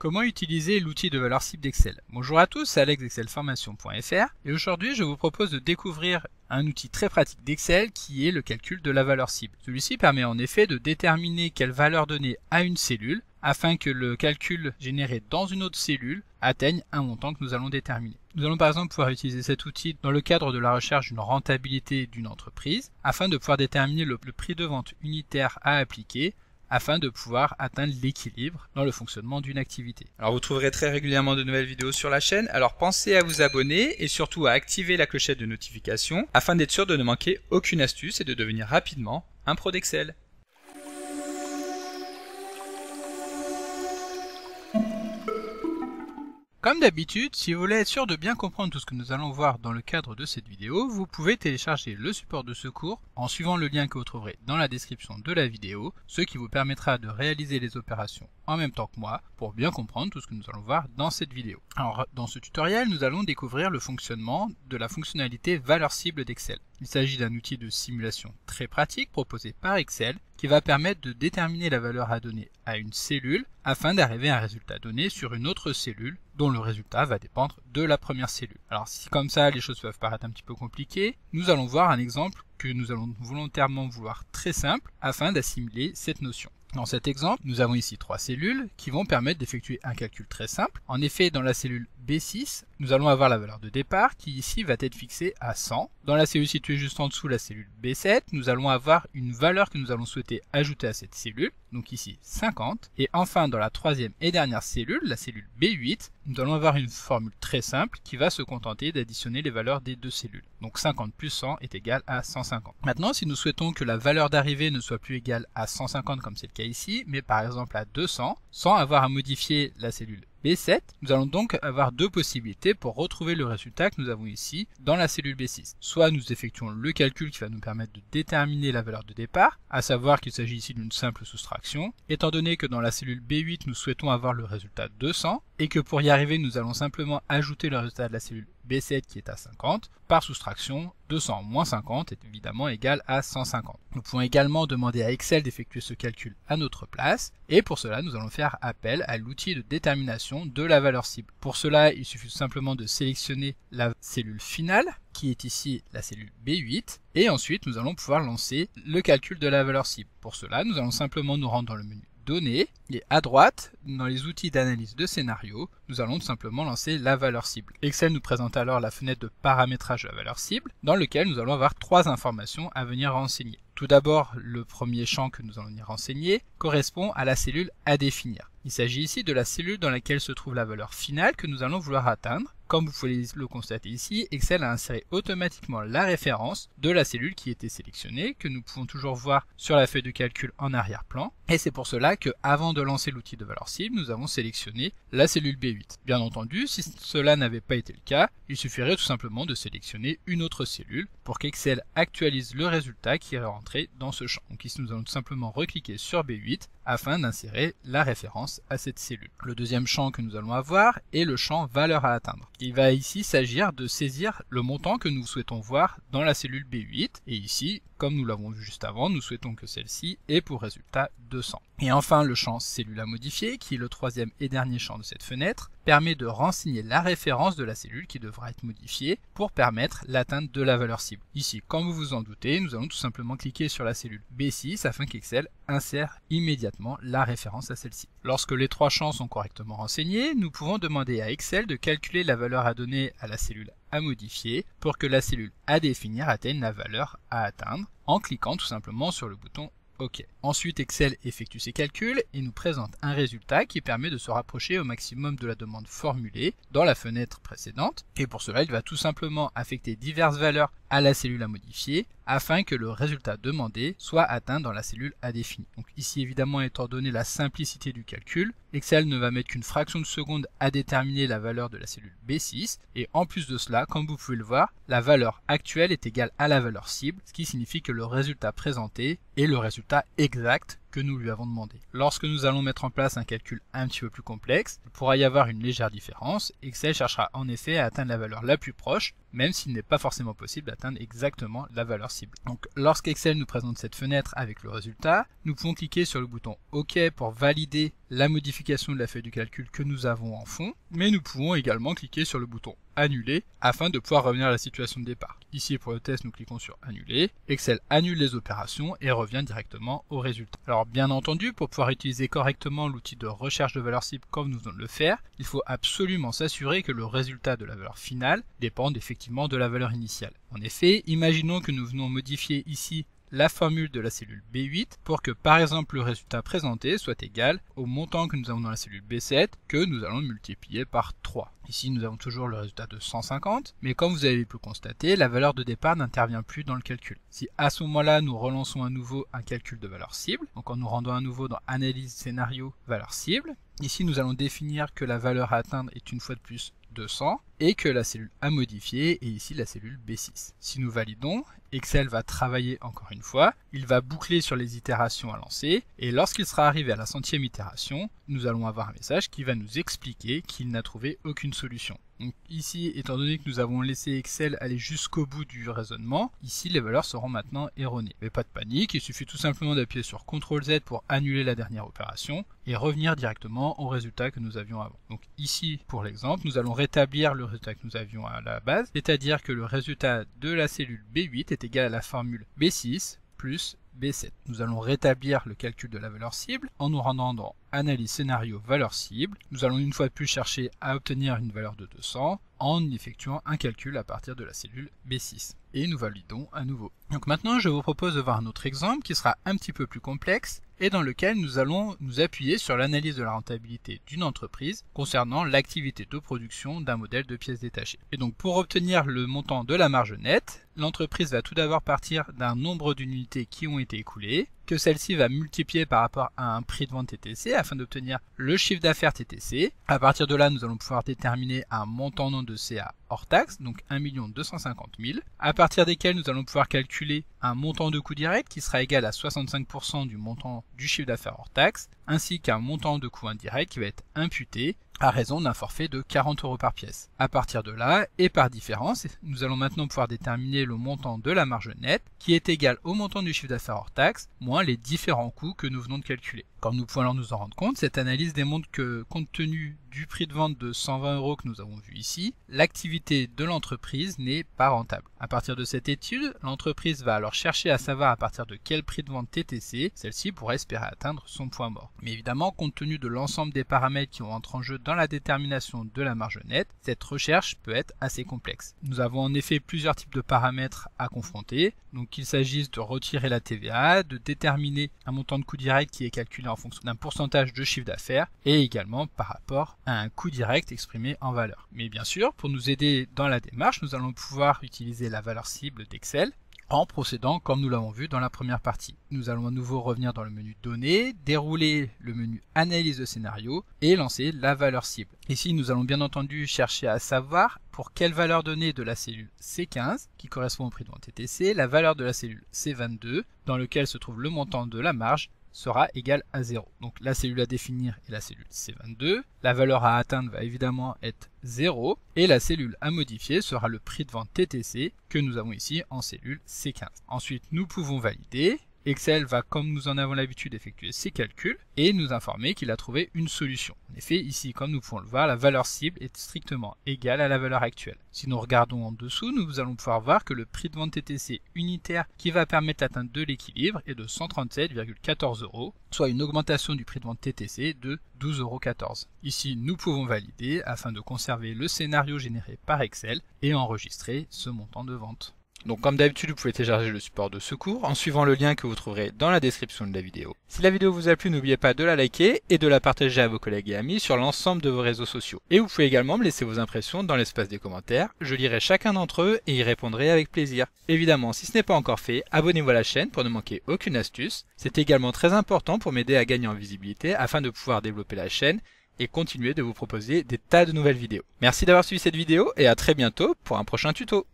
Comment utiliser l'outil de valeur cible d'Excel? Bonjour à tous, c'est Alex d'excelformation.fr et aujourd'hui je vous propose de découvrir un outil très pratique d'Excel qui est le calcul de la valeur cible. Celui-ci permet en effet de déterminer quelle valeur donner à une cellule afin que le calcul généré dans une autre cellule atteigne un montant que nous allons déterminer. Nous allons par exemple pouvoir utiliser cet outil dans le cadre de la recherche d'une rentabilité d'une entreprise afin de pouvoir déterminer le prix de vente unitaire à appliquer afin de pouvoir atteindre l'équilibre dans le fonctionnement d'une activité. Alors vous trouverez très régulièrement de nouvelles vidéos sur la chaîne, alors pensez à vous abonner et surtout à activer la clochette de notification afin d'être sûr de ne manquer aucune astuce et de devenir rapidement un pro d'Excel. Comme d'habitude, si vous voulez être sûr de bien comprendre tout ce que nous allons voir dans le cadre de cette vidéo, vous pouvez télécharger le support de secours en suivant le lien que vous trouverez dans la description de la vidéo, ce qui vous permettra de réaliser les opérations en même temps que moi pour bien comprendre tout ce que nous allons voir dans cette vidéo. Alors, dans ce tutoriel, nous allons découvrir le fonctionnement de la fonctionnalité valeur cible d'Excel. Il s'agit d'un outil de simulation très pratique proposé par Excel qui va permettre de déterminer la valeur à donner à une cellule afin d'arriver à un résultat donné sur une autre cellule dont le résultat va dépendre de la première cellule. Alors si comme ça les choses peuvent paraître un petit peu compliquées, nous allons voir un exemple que nous allons volontairement vouloir très simple afin d'assimiler cette notion. Dans cet exemple, nous avons ici trois cellules qui vont permettre d'effectuer un calcul très simple. En effet, dans la cellule B6, nous allons avoir la valeur de départ qui ici va être fixée à 100. Dans la cellule située juste en dessous, la cellule B7, nous allons avoir une valeur que nous allons souhaiter ajouter à cette cellule, donc ici 50. Et enfin, dans la troisième et dernière cellule, la cellule B8, nous allons avoir une formule très simple qui va se contenter d'additionner les valeurs des deux cellules. Donc 50 plus 100 est égal à 150. Maintenant, si nous souhaitons que la valeur d'arrivée ne soit plus égale à 150 comme c'est le cas ici, mais par exemple à 200, sans avoir à modifier la cellule B7, nous allons donc avoir deux possibilités pour retrouver le résultat que nous avons ici dans la cellule B6. Soit nous effectuons le calcul qui va nous permettre de déterminer la valeur de départ, à savoir qu'il s'agit ici d'une simple soustraction, étant donné que dans la cellule B8 nous souhaitons avoir le résultat 200, et que pour y arriver nous allons simplement ajouter le résultat de la cellule B7 qui est à 50, par soustraction, 200 moins 50 est évidemment égal à 150. Nous pouvons également demander à Excel d'effectuer ce calcul à notre place, et pour cela nous allons faire appel à l'outil de détermination de la valeur cible. Pour cela, il suffit tout simplement de sélectionner la cellule finale, qui est ici la cellule B8, et ensuite nous allons pouvoir lancer le calcul de la valeur cible. Pour cela, nous allons simplement nous rendre dans le menu Données, et à droite, dans les outils d'analyse de scénario, nous allons tout simplement lancer la valeur cible. Excel nous présente alors la fenêtre de paramétrage de la valeur cible, dans lequel nous allons avoir trois informations à venir renseigner. Tout d'abord, le premier champ que nous allons y renseigner correspond à la cellule à définir. Il s'agit ici de la cellule dans laquelle se trouve la valeur finale que nous allons vouloir atteindre. Comme vous pouvez le constater ici, Excel a inséré automatiquement la référence de la cellule qui était sélectionnée, que nous pouvons toujours voir sur la feuille de calcul en arrière-plan. Et c'est pour cela que, avant de lancer l'outil de valeur cible, nous avons sélectionné la cellule B8. Bien entendu, si cela n'avait pas été le cas, il suffirait tout simplement de sélectionner une autre cellule pour qu'Excel actualise le résultat qui est rentré dans ce champ. Donc ici, nous allons tout simplement recliquer sur B8 afin d'insérer la référence à cette cellule. Le deuxième champ que nous allons avoir est le champ valeur à atteindre. Il va ici s'agir de saisir le montant que nous souhaitons voir dans la cellule B8 et ici, comme nous l'avons vu juste avant, nous souhaitons que celle-ci ait pour résultat 200. Et enfin, le champ cellule à modifier, qui est le troisième et dernier champ de cette fenêtre, permet de renseigner la référence de la cellule qui devra être modifiée pour permettre l'atteinte de la valeur cible. Ici, comme vous vous en doutez, nous allons tout simplement cliquer sur la cellule B6 afin qu'Excel insère immédiatement la référence à celle-ci. Lorsque les trois champs sont correctement renseignés, nous pouvons demander à Excel de calculer la valeur à donner à la cellule à modifier pour que la cellule à définir atteigne la valeur à atteindre en cliquant tout simplement sur le bouton OK. Ensuite, Excel effectue ses calculs et nous présente un résultat qui permet de se rapprocher au maximum de la demande formulée dans la fenêtre précédente. Et pour cela, il va tout simplement affecter diverses valeurs à la cellule à modifier afin que le résultat demandé soit atteint dans la cellule à définir. Donc ici, évidemment, étant donné la simplicité du calcul, Excel ne va mettre qu'une fraction de seconde à déterminer la valeur de la cellule B6. Et en plus de cela, comme vous pouvez le voir, la valeur actuelle est égale à la valeur cible, ce qui signifie que le résultat présenté est le résultat exact que nous lui avons demandé. Lorsque nous allons mettre en place un calcul un petit peu plus complexe, il pourra y avoir une légère différence. Excel cherchera en effet à atteindre la valeur la plus proche même s'il n'est pas forcément possible d'atteindre exactement la valeur cible. Donc lorsqu'Excel nous présente cette fenêtre avec le résultat, nous pouvons cliquer sur le bouton OK pour valider la modification de la feuille de calcul que nous avons en fond, mais nous pouvons également cliquer sur le bouton annuler afin de pouvoir revenir à la situation de départ. Ici pour le test, nous cliquons sur annuler, Excel annule les opérations et revient directement au résultat. Alors bien entendu, pour pouvoir utiliser correctement l'outil de recherche de valeur cible comme nous venons de le faire, il faut absolument s'assurer que le résultat de la valeur finale dépende effectivement de la valeur initiale. En effet, imaginons que nous venons modifier ici la formule de la cellule B8 pour que par exemple le résultat présenté soit égal au montant que nous avons dans la cellule B7 que nous allons multiplier par 3. Ici nous avons toujours le résultat de 150, mais comme vous avez pu constater, la valeur de départ n'intervient plus dans le calcul. Si à ce moment-là nous relançons à nouveau un calcul de valeur cible, donc en nous rendant à nouveau dans analyse scénario valeur cible, ici nous allons définir que la valeur à atteindre est une fois de plus 200 et que la cellule à modifier est ici la cellule B6. Si nous validons, Excel va travailler encore une fois, il va boucler sur les itérations à lancer et lorsqu'il sera arrivé à la 100e itération, nous allons avoir un message qui va nous expliquer qu'il n'a trouvé aucune solution. Donc ici, étant donné que nous avons laissé Excel aller jusqu'au bout du raisonnement, ici les valeurs seront maintenant erronées. Mais pas de panique, il suffit tout simplement d'appuyer sur CTRL Z pour annuler la dernière opération et revenir directement au résultat que nous avions avant. Donc ici, pour l'exemple, nous allons rétablir le résultat que nous avions à la base, c'est-à-dire que le résultat de la cellule B8 est égal à la formule B6 plus B7. Nous allons rétablir le calcul de la valeur cible en nous rendant dans Analyse scénario valeur cible. Nous allons une fois de plus chercher à obtenir une valeur de 200 en effectuant un calcul à partir de la cellule B6. Et nous validons à nouveau. Donc maintenant, je vous propose de voir un autre exemple qui sera un petit peu plus complexe et dans lequel nous allons nous appuyer sur l'analyse de la rentabilité d'une entreprise concernant l'activité de production d'un modèle de pièces détachées. Et donc pour obtenir le montant de la marge nette, l'entreprise va tout d'abord partir d'un nombre d'unités qui ont été écoulées, que celle-ci va multiplier par rapport à un prix de vente TTC afin d'obtenir le chiffre d'affaires TTC. À partir de là, nous allons pouvoir déterminer un montant non de CA hors taxe, donc 1 250 000, à partir desquels nous allons pouvoir calculer un montant de coût direct qui sera égal à 65% du montant du chiffre d'affaires hors taxe, ainsi qu'un montant de coût indirect qui va être imputé à raison d'un forfait de 40 € par pièce. À partir de là, et par différence, nous allons maintenant pouvoir déterminer le montant de la marge nette qui est égal au montant du chiffre d'affaires hors taxe moins les différents coûts que nous venons de calculer. Comme nous pouvons alors nous en rendre compte, cette analyse démontre que compte tenu du prix de vente de 120 € que nous avons vu ici, l'activité de l'entreprise n'est pas rentable. À partir de cette étude, l'entreprise va alors chercher à savoir à partir de quel prix de vente TTC celle-ci pourrait espérer atteindre son point mort. Mais évidemment, compte tenu de l'ensemble des paramètres qui entrent en jeu dans la détermination de la marge nette, cette recherche peut être assez complexe. Nous avons en effet plusieurs types de paramètres à confronter, donc qu'il s'agisse de retirer la TVA, de déterminer un montant de coût direct qui est calculé en fonction d'un pourcentage de chiffre d'affaires et également par rapport à un coût direct exprimé en valeur. Mais bien sûr, pour nous aider dans la démarche, nous allons pouvoir utiliser la valeur cible d'Excel en procédant comme nous l'avons vu dans la première partie. Nous allons à nouveau revenir dans le menu Données, dérouler le menu Analyse de scénario et lancer la valeur cible. Ici, nous allons bien entendu chercher à savoir pour quelle valeur donnée de la cellule C15, qui correspond au prix de vente TTC, la valeur de la cellule C22, dans lequel se trouve le montant de la marge, sera égal à 0. Donc la cellule à définir est la cellule C22, la valeur à atteindre va évidemment être 0, et la cellule à modifier sera le prix de vente TTC que nous avons ici en cellule C15. Ensuite, nous pouvons valider. Excel va, comme nous en avons l'habitude, effectuer ses calculs et nous informer qu'il a trouvé une solution. En effet, ici, comme nous pouvons le voir, la valeur cible est strictement égale à la valeur actuelle. Si nous regardons en dessous, nous allons pouvoir voir que le prix de vente TTC unitaire qui va permettre l'atteinte de l'équilibre est de 137,14 €, soit une augmentation du prix de vente TTC de 12,14 €. Ici, nous pouvons valider afin de conserver le scénario généré par Excel et enregistrer ce montant de vente. Donc comme d'habitude, vous pouvez télécharger le support de secours en suivant le lien que vous trouverez dans la description de la vidéo. Si la vidéo vous a plu, n'oubliez pas de la liker et de la partager à vos collègues et amis sur l'ensemble de vos réseaux sociaux. Et vous pouvez également me laisser vos impressions dans l'espace des commentaires, je lirai chacun d'entre eux et y répondrai avec plaisir. Évidemment, si ce n'est pas encore fait, abonnez-vous à la chaîne pour ne manquer aucune astuce. C'est également très important pour m'aider à gagner en visibilité afin de pouvoir développer la chaîne et continuer de vous proposer des tas de nouvelles vidéos. Merci d'avoir suivi cette vidéo et à très bientôt pour un prochain tuto.